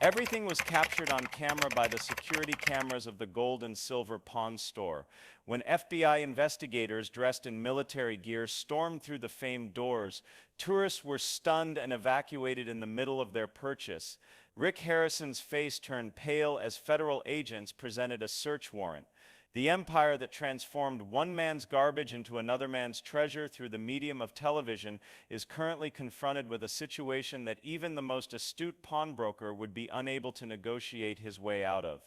Everything was captured on camera by the security cameras of the gold and silver pawn store. When FBI investigators dressed in military gear stormed through the famed doors, tourists were stunned and evacuated in the middle of their purchase. Rick Harrison's face turned pale as federal agents presented a search warrant. The empire that transformed one man's garbage into another man's treasure through the medium of television is currently confronted with a situation that even the most astute pawnbroker would be unable to negotiate his way out of.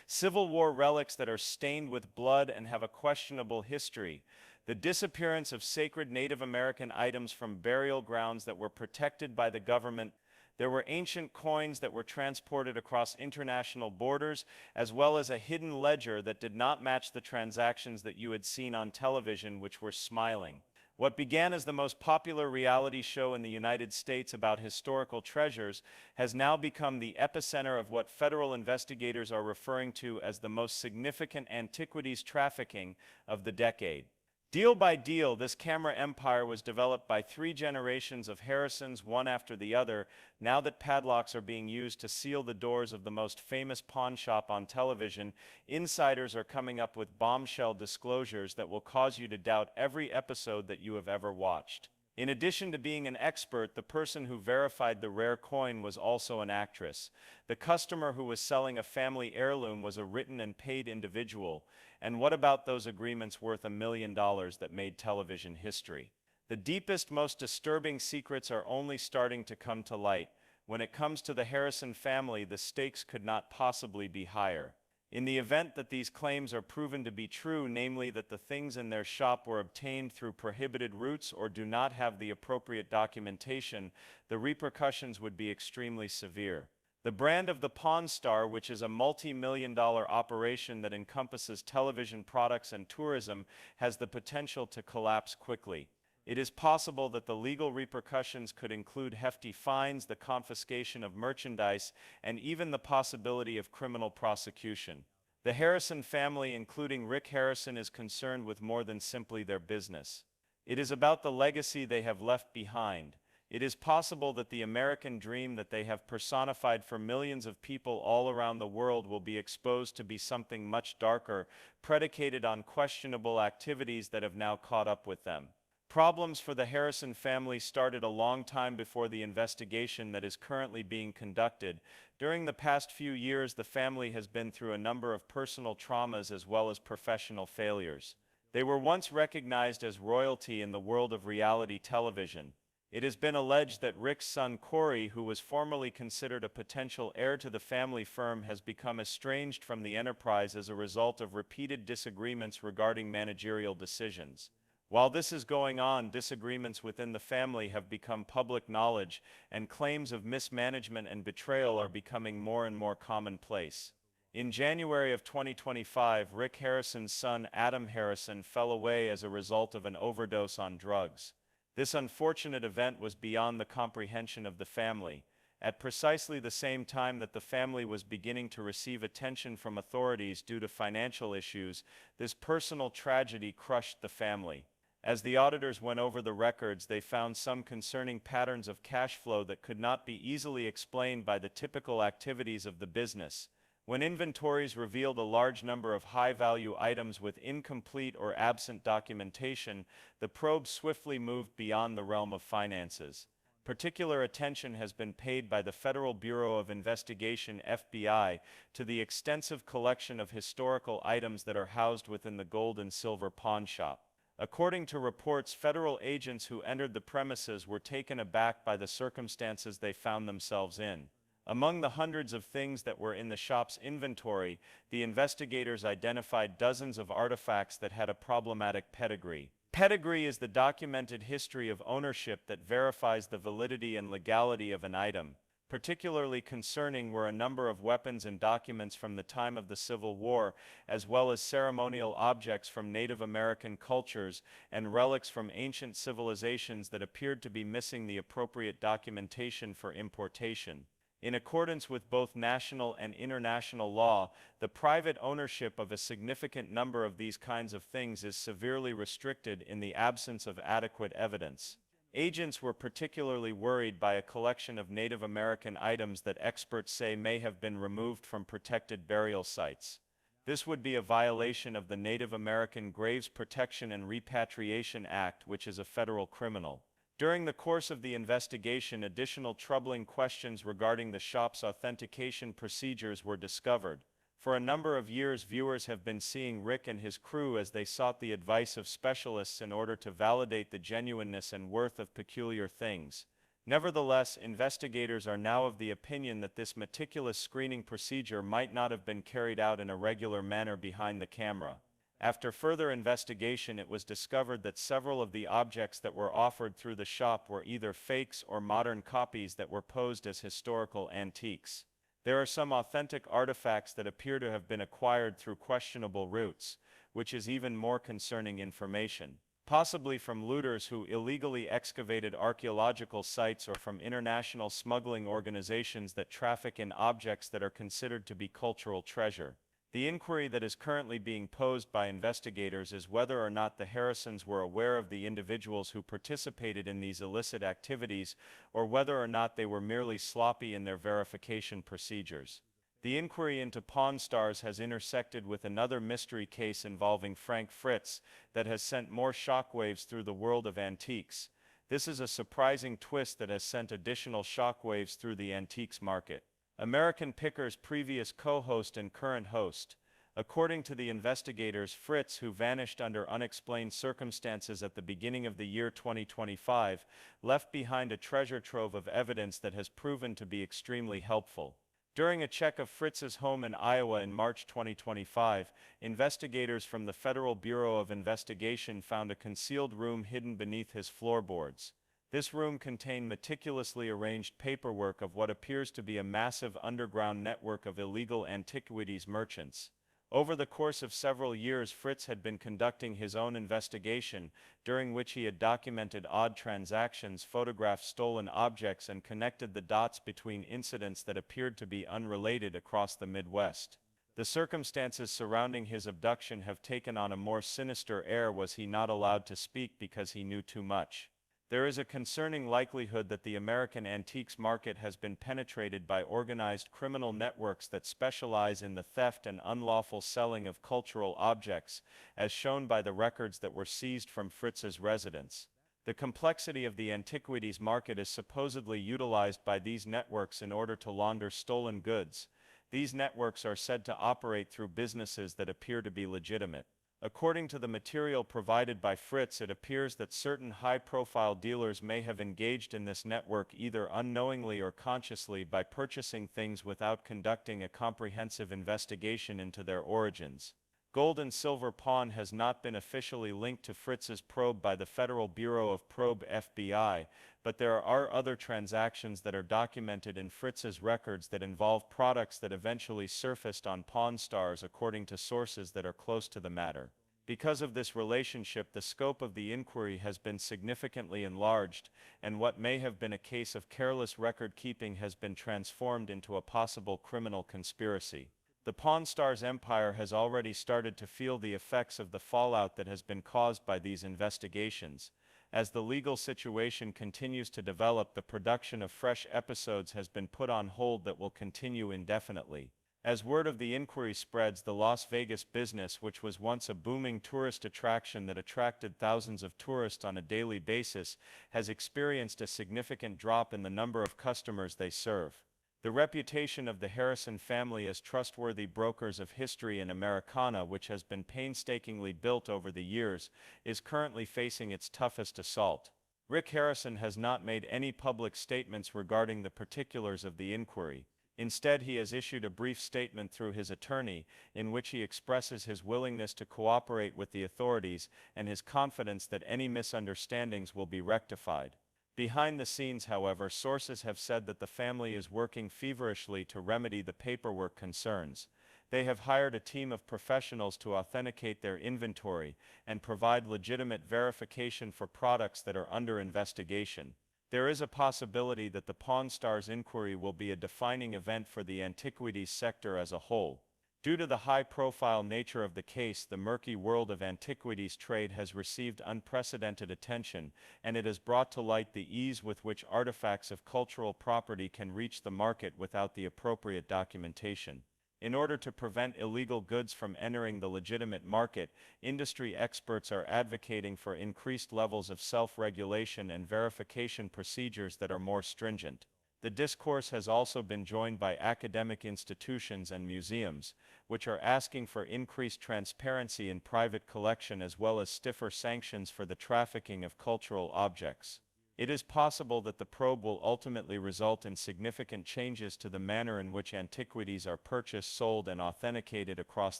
Civil War relics that are stained with blood and have a questionable history. The disappearance of sacred Native American items from burial grounds that were protected by the government. There were ancient coins that were transported across international borders, as well as a hidden ledger that did not match the transactions that you had seen on television, which were smiling. What began as the most popular reality show in the United States about historical treasures has now become the epicenter of what federal investigators are referring to as the most significant antiquities trafficking of the decade. Deal by deal, this camera empire was developed by three generations of Harrisons, one after the other. Now that padlocks are being used to seal the doors of the most famous pawn shop on television, insiders are coming up with bombshell disclosures that will cause you to doubt every episode that you have ever watched. In addition to being an expert, the person who verified the rare coin was also an actress. The customer who was selling a family heirloom was a written and paid individual. And what about those agreements worth $1 million that made television history? The deepest, most disturbing secrets are only starting to come to light. When it comes to the Harrison family, the stakes could not possibly be higher. In the event that these claims are proven to be true, namely that the things in their shop were obtained through prohibited routes or do not have the appropriate documentation, the repercussions would be extremely severe. The brand of the Pawn Star, which is a multi-million-dollar operation that encompasses television products and tourism, has the potential to collapse quickly. It is possible that the legal repercussions could include hefty fines, the confiscation of merchandise, and even the possibility of criminal prosecution. The Harrison family, including Rick Harrison, is concerned with more than simply their business. It is about the legacy they have left behind. It is possible that the American dream that they have personified for millions of people all around the world will be exposed to be something much darker, predicated on questionable activities that have now caught up with them. Problems for the Harrison family started a long time before the investigation that is currently being conducted. During the past few years, the family has been through a number of personal traumas as well as professional failures. They were once recognized as royalty in the world of reality television. It has been alleged that Rick's son Corey, who was formerly considered a potential heir to the family firm, has become estranged from the enterprise as a result of repeated disagreements regarding managerial decisions. While this is going on, disagreements within the family have become public knowledge, and claims of mismanagement and betrayal are becoming more and more commonplace. In January of 2025, Rick Harrison's son Adam Harrison fell away as a result of an overdose on drugs. This unfortunate event was beyond the comprehension of the family. At precisely the same time that the family was beginning to receive attention from authorities due to financial issues, this personal tragedy crushed the family. As the auditors went over the records, they found some concerning patterns of cash flow that could not be easily explained by the typical activities of the business. When inventories revealed a large number of high-value items with incomplete or absent documentation, the probe swiftly moved beyond the realm of finances. Particular attention has been paid by the Federal Bureau of Investigation (FBI) to the extensive collection of historical items that are housed within the gold and silver pawn shop. According to reports, federal agents who entered the premises were taken aback by the circumstances they found themselves in. Among the hundreds of things that were in the shop's inventory, the investigators identified dozens of artifacts that had a problematic pedigree. Pedigree is the documented history of ownership that verifies the validity and legality of an item. Particularly concerning were a number of weapons and documents from the time of the Civil War, as well as ceremonial objects from Native American cultures and relics from ancient civilizations that appeared to be missing the appropriate documentation for importation. In accordance with both national and international law, the private ownership of a significant number of these kinds of things is severely restricted in the absence of adequate evidence. Agents were particularly worried by a collection of Native American items that experts say may have been removed from protected burial sites. This would be a violation of the Native American Graves Protection and Repatriation Act, which is a federal criminal. During the course of the investigation, additional troubling questions regarding the shop's authentication procedures were discovered. For a number of years, viewers have been seeing Rick and his crew as they sought the advice of specialists in order to validate the genuineness and worth of peculiar things. Nevertheless, investigators are now of the opinion that this meticulous screening procedure might not have been carried out in a regular manner behind the camera. After further investigation, it was discovered that several of the objects that were offered through the shop were either fakes or modern copies that were posed as historical antiques. There are some authentic artifacts that appear to have been acquired through questionable routes, which is even more concerning information, possibly from looters who illegally excavated archaeological sites or from international smuggling organizations that traffic in objects that are considered to be cultural treasure. The inquiry that is currently being posed by investigators is whether or not the Harrisons were aware of the individuals who participated in these illicit activities, or whether or not they were merely sloppy in their verification procedures. The inquiry into Pawn Stars has intersected with another mystery case involving Frank Fritz that has sent more shockwaves through the world of antiques. This is a surprising twist that has sent additional shockwaves through the antiques market. American Pickers' previous co-host and current host. According to the investigators, Fritz, who vanished under unexplained circumstances at the beginning of the year 2025, left behind a treasure trove of evidence that has proven to be extremely helpful. During a check of Fritz's home in Iowa in March 2025, investigators from the Federal Bureau of Investigation found a concealed room hidden beneath his floorboards. This room contained meticulously arranged paperwork of what appears to be a massive underground network of illegal antiquities merchants. Over the course of several years, Fritz had been conducting his own investigation, during which he had documented odd transactions, photographed stolen objects, and connected the dots between incidents that appeared to be unrelated across the Midwest. The circumstances surrounding his abduction have taken on a more sinister air. Was he not allowed to speak because he knew too much? There is a concerning likelihood that the American antiques market has been penetrated by organized criminal networks that specialize in the theft and unlawful selling of cultural objects, as shown by the records that were seized from Fritz's residence. The complexity of the antiquities market is supposedly utilized by these networks in order to launder stolen goods. These networks are said to operate through businesses that appear to be legitimate. According to the material provided by Fritz, it appears that certain high-profile dealers may have engaged in this network either unknowingly or consciously by purchasing things without conducting a comprehensive investigation into their origins. Gold and silver pawn has not been officially linked to Fritz's probe by the Federal Bureau of Probe FBI, but there are other transactions that are documented in Fritz's records that involve products that eventually surfaced on Pawn Stars, according to sources that are close to the matter. Because of this relationship, the scope of the inquiry has been significantly enlarged, and what may have been a case of careless record-keeping has been transformed into a possible criminal conspiracy. The Pawn Stars empire has already started to feel the effects of the fallout that has been caused by these investigations. As the legal situation continues to develop, the production of fresh episodes has been put on hold that will continue indefinitely. As word of the inquiry spreads, the Las Vegas business, which was once a booming tourist attraction that attracted thousands of tourists on a daily basis, has experienced a significant drop in the number of customers they serve. The reputation of the Harrison family as trustworthy brokers of history and Americana, which has been painstakingly built over the years, is currently facing its toughest assault. Rick Harrison has not made any public statements regarding the particulars of the inquiry. Instead, he has issued a brief statement through his attorney, in which he expresses his willingness to cooperate with the authorities and his confidence that any misunderstandings will be rectified. Behind the scenes, however, sources have said that the family is working feverishly to remedy the paperwork concerns. They have hired a team of professionals to authenticate their inventory and provide legitimate verification for products that are under investigation. There is a possibility that the Pawn Stars inquiry will be a defining event for the antiquities sector as a whole. Due to the high-profile nature of the case, the murky world of antiquities trade has received unprecedented attention, and it has brought to light the ease with which artifacts of cultural property can reach the market without the appropriate documentation. In order to prevent illegal goods from entering the legitimate market, industry experts are advocating for increased levels of self-regulation and verification procedures that are more stringent. The discourse has also been joined by academic institutions and museums, which are asking for increased transparency in private collection as well as stiffer sanctions for the trafficking of cultural objects. It is possible that the probe will ultimately result in significant changes to the manner in which antiquities are purchased, sold, and authenticated across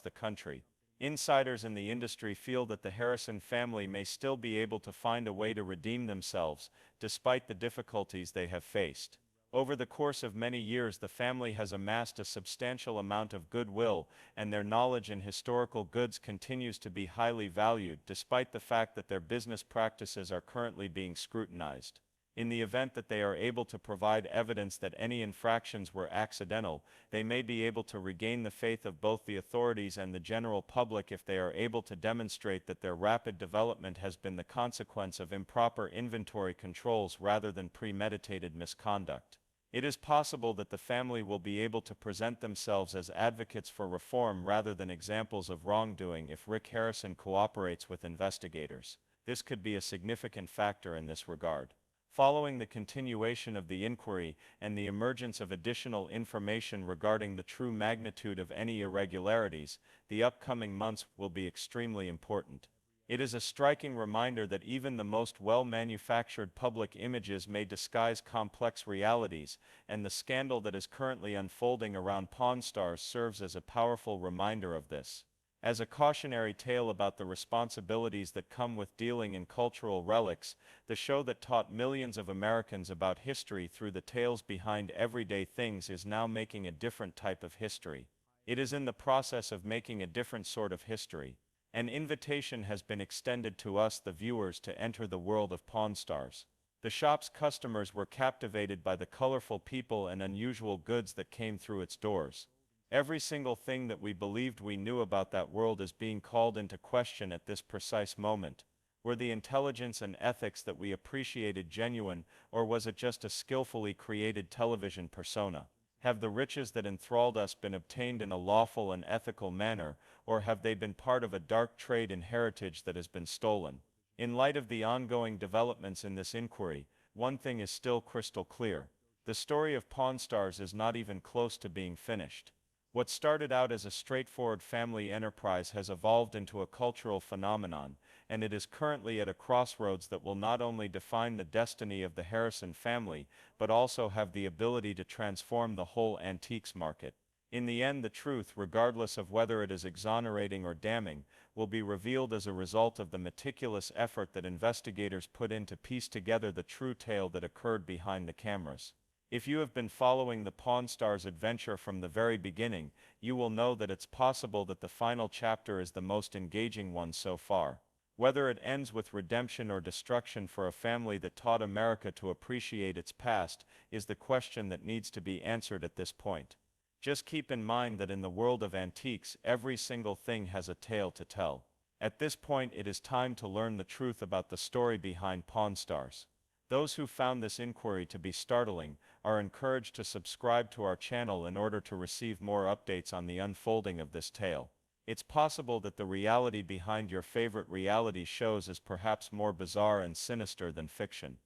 the country. Insiders in the industry feel that the Harrison family may still be able to find a way to redeem themselves, despite the difficulties they have faced. Over the course of many years, the family has amassed a substantial amount of goodwill, and their knowledge in historical goods continues to be highly valued, despite the fact that their business practices are currently being scrutinized. In the event that they are able to provide evidence that any infractions were accidental, they may be able to regain the faith of both the authorities and the general public if they are able to demonstrate that their rapid development has been the consequence of improper inventory controls rather than premeditated misconduct. It is possible that the family will be able to present themselves as advocates for reform rather than examples of wrongdoing if Rick Harrison cooperates with investigators. This could be a significant factor in this regard. Following the continuation of the inquiry and the emergence of additional information regarding the true magnitude of any irregularities, the upcoming months will be extremely important. It is a striking reminder that even the most well-manufactured public images may disguise complex realities, and the scandal that is currently unfolding around Pawn Stars serves as a powerful reminder of this. As a cautionary tale about the responsibilities that come with dealing in cultural relics, the show that taught millions of Americans about history through the tales behind everyday things is now making a different type of history. It is in the process of making a different sort of history. An invitation has been extended to us, the viewers, to enter the world of Pawn Stars. The shop's customers were captivated by the colorful people and unusual goods that came through its doors. Every single thing that we believed we knew about that world is being called into question at this precise moment. Were the intelligence and ethics that we appreciated genuine, or was it just a skillfully created television persona? Have the riches that enthralled us been obtained in a lawful and ethical manner, or have they been part of a dark trade in heritage that has been stolen? In light of the ongoing developments in this inquiry, one thing is still crystal clear. The story of Pawn Stars is not even close to being finished. What started out as a straightforward family enterprise has evolved into a cultural phenomenon, and it is currently at a crossroads that will not only define the destiny of the Harrison family, but also have the ability to transform the whole antiques market. In the end, the truth, regardless of whether it is exonerating or damning, will be revealed as a result of the meticulous effort that investigators put in to piece together the true tale that occurred behind the cameras. If you have been following the Pawn Stars adventure from the very beginning, you will know that it's possible that the final chapter is the most engaging one so far. Whether it ends with redemption or destruction for a family that taught America to appreciate its past is the question that needs to be answered at this point. Just keep in mind that in the world of antiques, every single thing has a tale to tell. At this point, it is time to learn the truth about the story behind Pawn Stars. Those who found this inquiry to be startling are encouraged to subscribe to our channel in order to receive more updates on the unfolding of this tale. It's possible that the reality behind your favorite reality shows is perhaps more bizarre and sinister than fiction.